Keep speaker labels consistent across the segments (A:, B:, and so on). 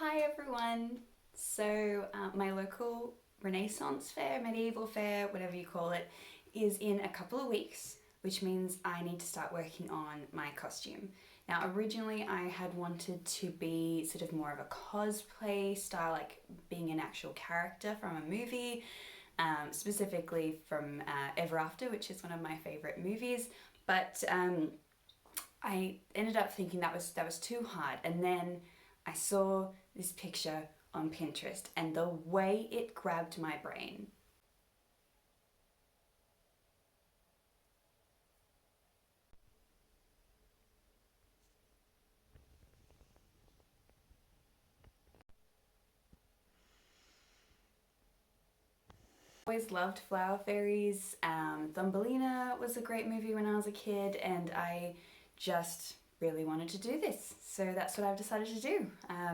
A: Hi everyone! My local Renaissance fair, medieval fair, whatever you call it, is in a couple of weeks, which means I need to start working on my costume. Now originally I had wanted to be sort of more of a cosplay style, like being an actual character from a movie, specifically from Ever After, which is one of my favourite movies, but I ended up thinking that was too hard, and then I saw this picture on Pinterest and the way it grabbed my brain. Always loved Flower Fairies. Thumbelina was a great movie when I was a kid, and I just really wanted to do this. So that's what I've decided to do.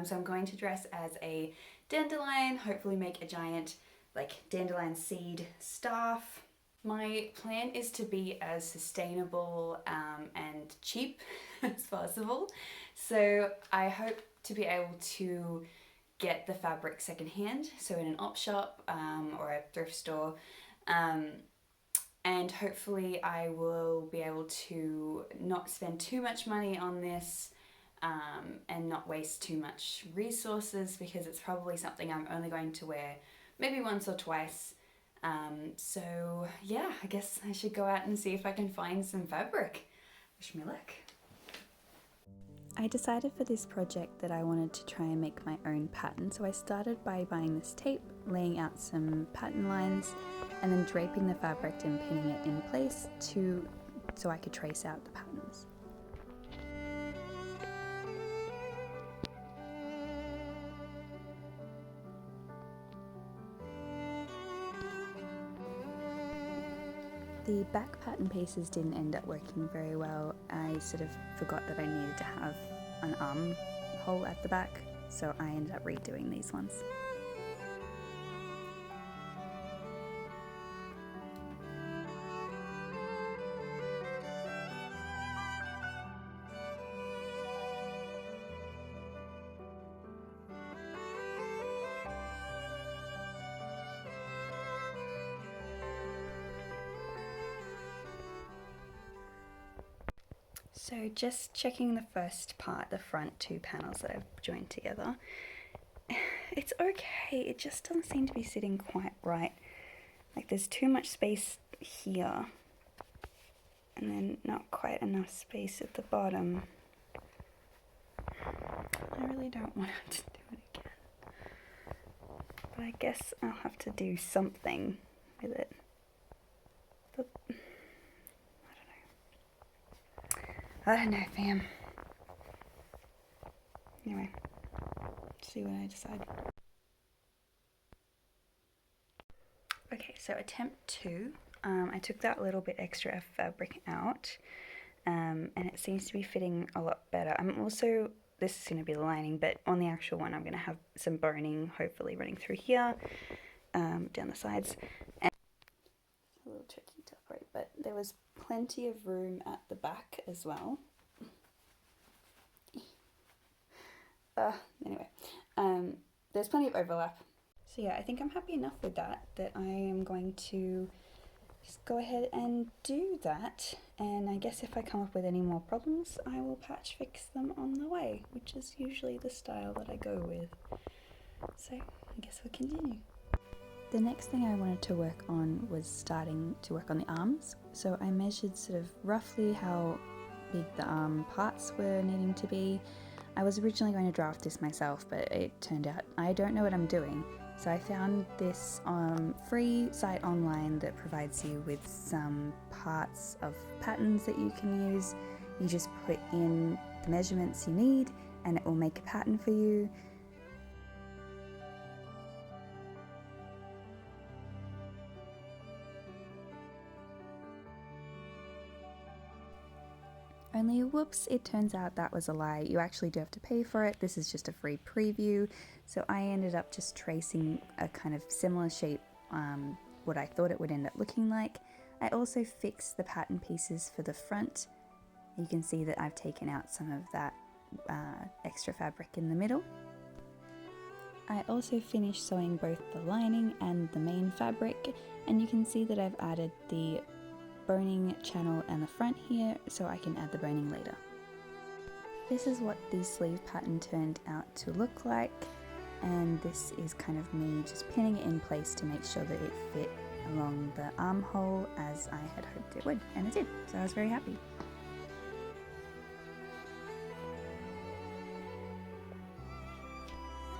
A: So I'm going to dress as a dandelion, hopefully make a giant like dandelion seed staff. My plan is to be as sustainable and cheap as possible. So I hope to be able to get the fabric secondhand, so in an op shop or a thrift store, and hopefully I will be able to not spend too much money on this and not waste too much resources, because it's probably something I'm only going to wear maybe once or twice. So yeah, I guess I should go out and see if I can find some fabric. Wish me luck. I decided for this project that I wanted to try and make my own pattern, so I started by buying this tape, laying out some pattern lines, and then draping the fabric and pinning it in place so I could trace out the patterns. The back pattern pieces didn't end up working very well. I sort of forgot that I needed to have an armhole at the back, so I ended up redoing these ones. So just checking the first part, the front two panels that I've joined together. It's okay, it just doesn't seem to be sitting quite right. Like there's too much space here and then not quite enough space at the bottom. I really don't want to do it again, but I guess I'll have to do something with it. I don't know, fam. Anyway, see what I decide. Okay, so attempt 2. I took that little bit extra of fabric out, and it seems to be fitting a lot better. This is going to be the lining, but on the actual one I'm going to have some boning, hopefully running through here, down the sides. And it's a little tricky to operate, but there was plenty of room at the back as well. Anyway, there's plenty of overlap. So yeah, I think I'm happy enough with that I am going to just go ahead and do that, and I guess if I come up with any more problems I will patch fix them on the way, which is usually the style that I go with. So I guess we'll continue. The next thing I wanted to work on was starting to work on the arms, so I measured sort of roughly how big the arm parts were needing to be. I was originally going to draft this myself, but it turned out I don't know what I'm doing. So I found this free site online that provides you with some parts of patterns that you can use. You just put in the measurements you need and it will make a pattern for you. Only whoops, it turns out that was a lie. You actually do have to pay for it. This is just a free preview. So I ended up just tracing a kind of similar shape, what I thought it would end up looking like. I also fixed the pattern pieces for the front. You can see that I've taken out some of that extra fabric in the middle. I also finished sewing both the lining and the main fabric, and you can see that I've added the boning channel and the front here, so I can add the boning later. This is what the sleeve pattern turned out to look like, and this is kind of me just pinning it in place to make sure that it fit along the armhole as I had hoped it would, and it did, so I was very happy.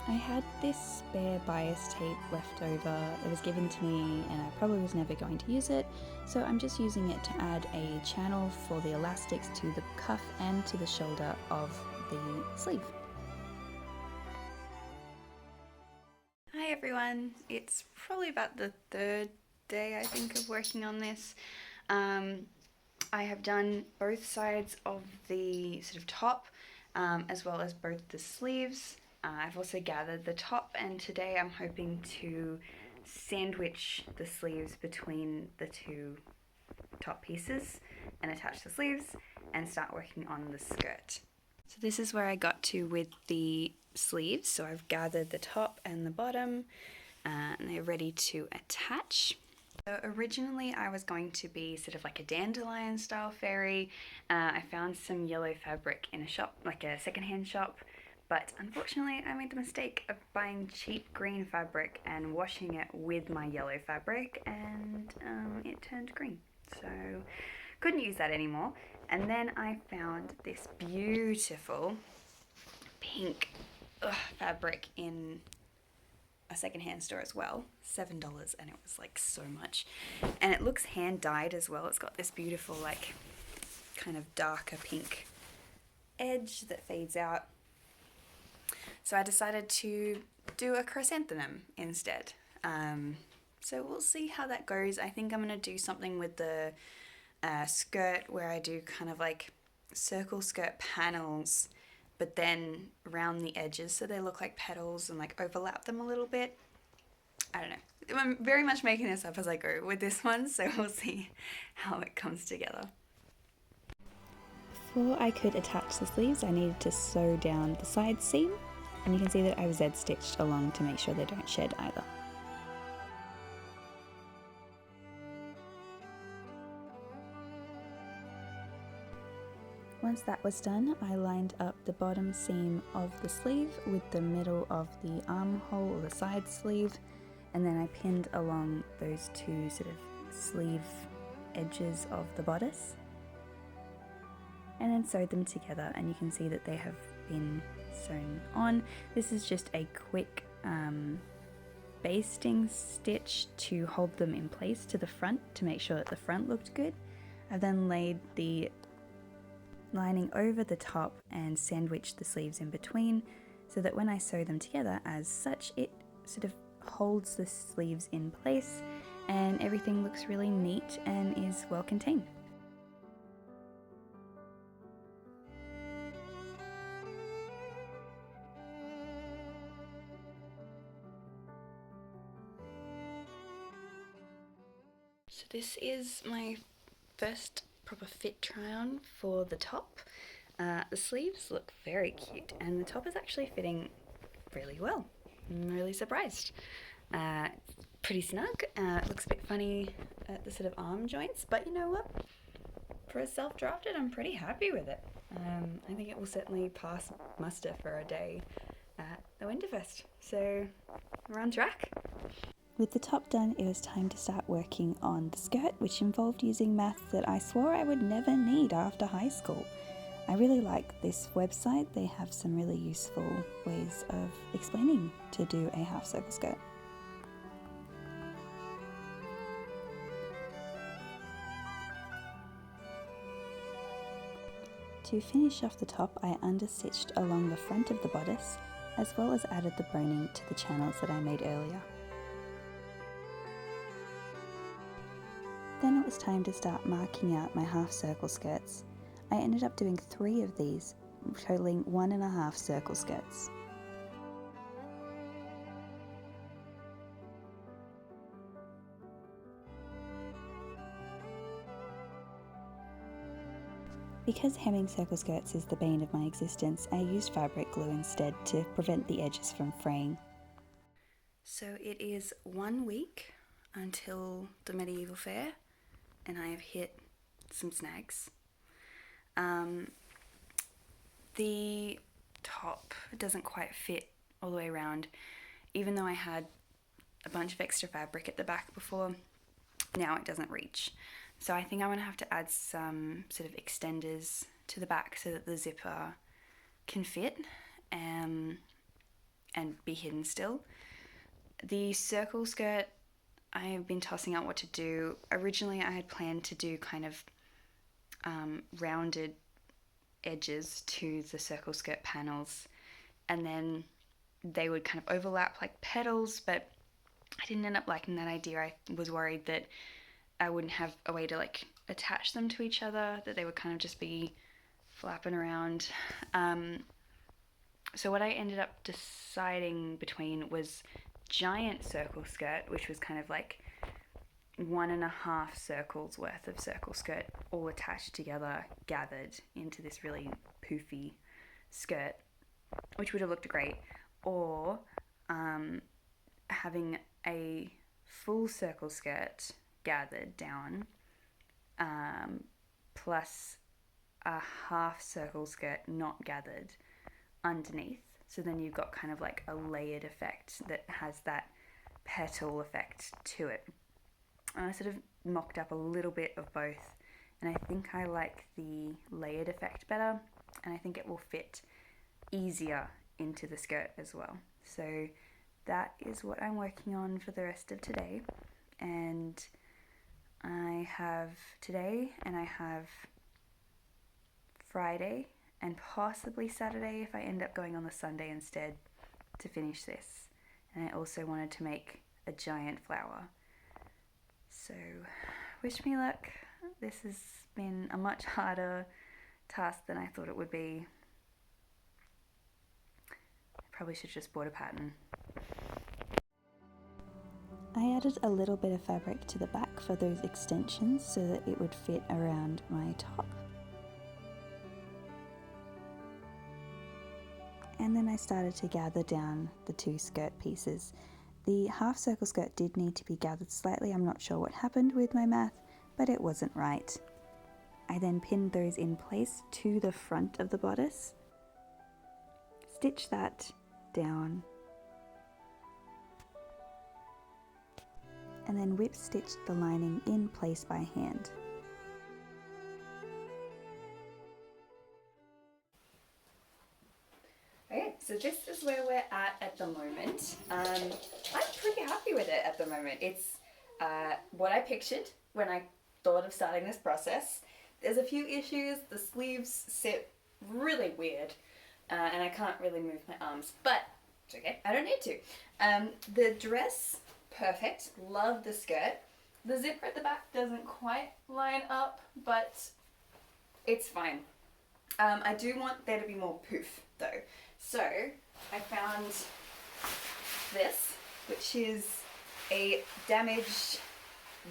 A: I had this spare bias tape left over. It was given to me and I probably was never going to use it, so I'm just using it to add a channel for the elastics to the cuff and to the shoulder of the sleeve. Hi everyone, it's probably about the third day I think of working on this. I have done both sides of the sort of top as well as both the sleeves. I've also gathered the top, and today I'm hoping to sandwich the sleeves between the two top pieces and attach the sleeves and start working on the skirt. So this is where I got to with the sleeves. So I've gathered the top and the bottom and they're ready to attach. So originally I was going to be sort of like a dandelion style fairy. I found some yellow fabric in a shop, like a secondhand shop. But unfortunately, I made the mistake of buying cheap green fabric and washing it with my yellow fabric, and it turned green. So couldn't use that anymore. And then I found this beautiful pink fabric in a secondhand store as well, $7, and it was like so much. And it looks hand dyed as well. It's got this beautiful like kind of darker pink edge that fades out. So I decided to do a chrysanthemum instead. So we'll see how that goes. I think I'm going to do something with the skirt where I do kind of like circle skirt panels, but then round the edges so they look like petals and like overlap them a little bit. I don't know. I'm very much making this up as I go with this one, so we'll see how it comes together. Before I could attach the sleeves, I needed to sew down the side seam. And you can see that I've Z-stitched along to make sure they don't shed either. Once that was done, I lined up the bottom seam of the sleeve with the middle of the armhole or the side sleeve, and then I pinned along those two sort of sleeve edges of the bodice, and then sewed them together, and you can see that they have been sewn on. This is just a quick basting stitch to hold them in place to the front to make sure that the front looked good. I've then laid the lining over the top and sandwiched the sleeves in between so that when I sew them together as such, it sort of holds the sleeves in place and everything looks really neat and is well contained. So this is my first proper fit try on for the top. The sleeves look very cute and the top is actually fitting really well. I'm really surprised. Pretty snug. It looks a bit funny at the sort of arm joints, but you know what? For a self-drafted, I'm pretty happy with it. I think it will certainly pass muster for a day at the Winterfest. So we're on track. With the top done, it was time to start working on the skirt, which involved using maths that I swore I would never need after high school. I really like this website. They have some really useful ways of explaining to do a half circle skirt. To finish off the top, I understitched along the front of the bodice, as well as added the boning to the channels that I made earlier. Then it was time to start marking out my half circle skirts. I ended up doing 3 of these, totaling 1.5 circle skirts. Because hemming circle skirts is the bane of my existence, I used fabric glue instead to prevent the edges from fraying. So it is 1 week until the medieval fair, and I have hit some snags. The top doesn't quite fit all the way around, even though I had a bunch of extra fabric at the back before. Now it doesn't reach. So I think I'm going to have to add some sort of extenders to the back so that the zipper can fit and be hidden still. The circle skirt, I have been tossing out what to do. Originally I had planned to do kind of rounded edges to the circle skirt panels, and then they would kind of overlap like petals, but I didn't end up liking that idea. I was worried that I wouldn't have a way to like attach them to each other, that they would kind of just be flapping around. So what I ended up deciding between was giant circle skirt, which was kind of like 1.5 circles worth of circle skirt all attached together, gathered into this really poofy skirt, which would have looked great, or having a full circle skirt gathered down plus a half circle skirt not gathered underneath. So then you've got kind of like a layered effect that has that petal effect to it. I sort of mocked up a little bit of both, and I think I like the layered effect better, and I think it will fit easier into the skirt as well. So that is what I'm working on for the rest of today, and I have today and I have Friday and possibly Saturday if I end up going on the Sunday instead to finish this. And I also wanted to make a giant flower. So wish me luck. This has been a much harder task than I thought it would be. I probably should have just bought a pattern. I added a little bit of fabric to the back for those extensions so that it would fit around my top. And then I started to gather down the 2 skirt pieces. The half circle skirt did need to be gathered slightly. I'm not sure what happened with my math, but it wasn't right. I then pinned those in place to the front of the bodice, stitched that down, and then whip stitched the lining in place by hand. Okay, so this is where we're at the moment. I'm pretty happy with it at the moment. It's what I pictured when I thought of starting this process. There's a few issues. The sleeves sit really weird, and I can't really move my arms, but it's okay, I don't need to. The dress, perfect, love the skirt. The zipper at the back doesn't quite line up, but it's fine. I do want there to be more poof though. So I found this, which is a damaged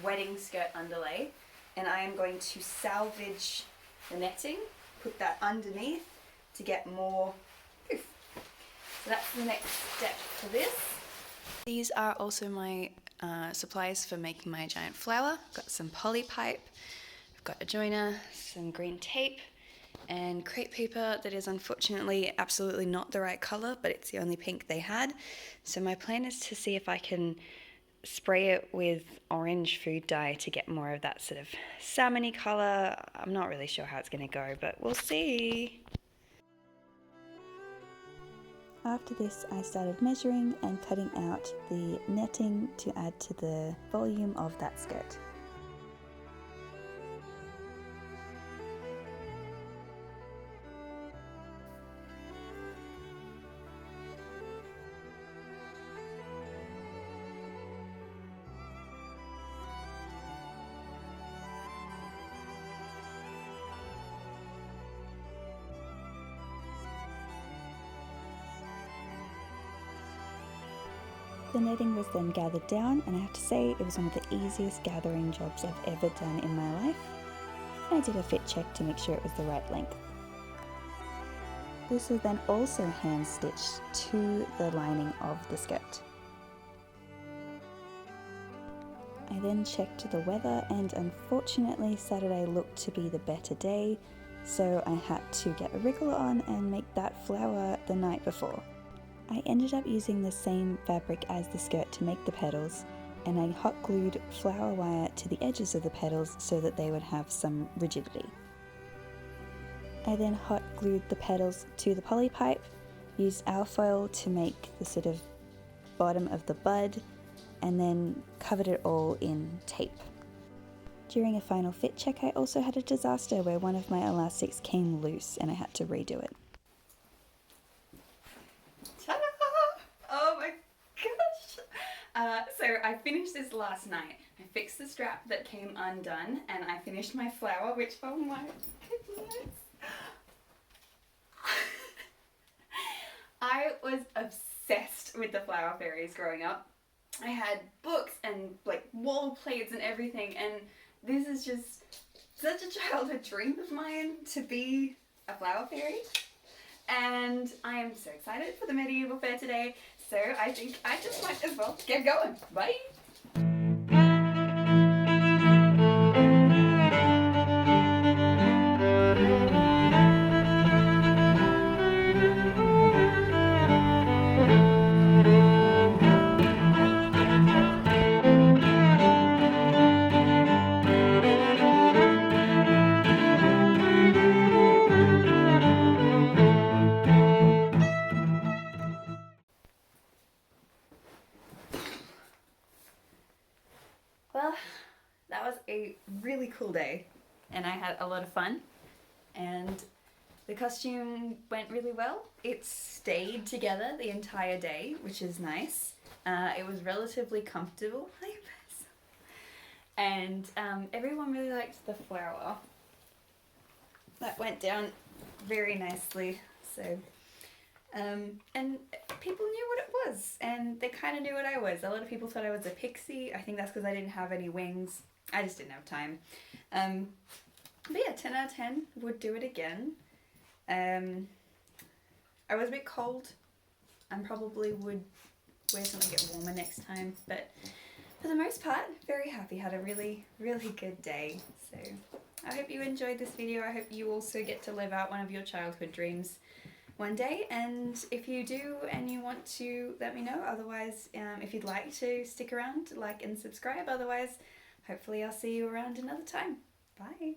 A: wedding skirt underlay, and I am going to salvage the netting, put that underneath to get more poof. So that's the next step for this. These are also my supplies for making my giant flower. I've got some poly pipe, I've got a joiner, some green tape, and crepe paper that is unfortunately absolutely not the right colour, but it's the only pink they had. So my plan is to see if I can spray it with orange food dye to get more of that sort of salmony colour. I'm not really sure how it's going to go, but we'll see. After this, I started measuring and cutting out the netting to add to the volume of that skirt. The netting was then gathered down, and I have to say it was one of the easiest gathering jobs I've ever done in my life. I did a fit check to make sure it was the right length. This was then also hand stitched to the lining of the skirt. I then checked the weather, and unfortunately Saturday looked to be the better day, so I had to get a wriggle on and make that flower the night before. I ended up using the same fabric as the skirt to make the petals, and I hot glued flower wire to the edges of the petals so that they would have some rigidity. I then hot glued the petals to the poly pipe, used alfoil to make the sort of bottom of the bud, and then covered it all in tape. During a final fit check, I also had a disaster where one of my elastics came loose and I had to redo it. Ta-da! Oh my gosh! So I finished this last night. I fixed the strap that came undone and I finished my flower, which, oh my goodness! I was obsessed with the flower fairies growing up. I had books and like wall plates and everything, and this is just such a childhood dream of mine to be a flower fairy. And I am so excited for the medieval fair today, so I think I just might as well get going. Bye! Well, that was a really cool day and I had a lot of fun, and the costume went really well. It stayed together the entire day, which is nice. It was relatively comfortable, and everyone really liked the flower. That went down very nicely, so and people knew what it was, and they kind of knew what I was. A lot of people thought I was a pixie. I think that's because I didn't have any wings. I just didn't have time. But yeah, 10 out of 10, would do it again. I was a bit cold. I probably would wear something a bit warmer next time, but for the most part, very happy. Had a really, really good day. So I hope you enjoyed this video. I hope you also get to live out one of your childhood dreams one day, and if you do and you want to, let me know. Otherwise, if you'd like to stick around, like and subscribe. Otherwise, hopefully I'll see you around another time. Bye!